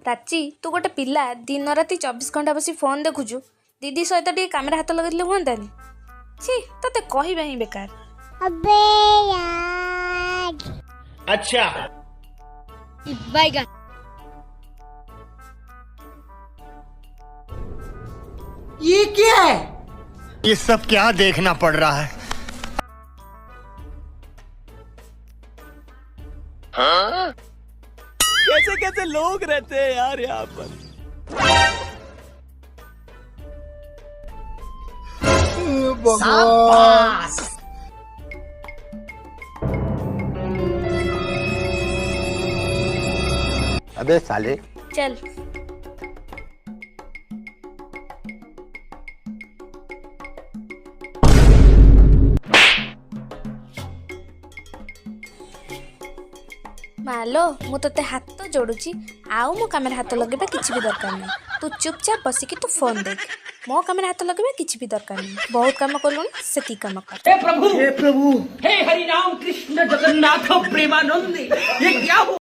प्राची तू गोटे पिला दिन राति 24 घंटा बसी फोन देखुचु दीदी सहित टे कैमेरा हाथ लगे हुंतानी छी तते कहबे ही बेकार। अबे यार अच्छा बाय। ये क्या है? ये सब क्या देखना पड़ रहा है? हाँ? कैसे कैसे लोग रहते हैं यार यहाँ पर। शाबाश। अबे साले चल मालो मु तते हाथ जोड़ुची आउ मो कैमेरा हाथ लगेबा किछि भी दरकार नहीं। तू चुपचाप बसिकी तू फोन देख। मो कैमेरा हाथ लगेबा किछि भी दरकार नहीं। बहुत काम करलुनी सेती काम कर। हे प्रभु हे हरि राम कृष्ण जगन्नाथ प्रेमानंद ये क्या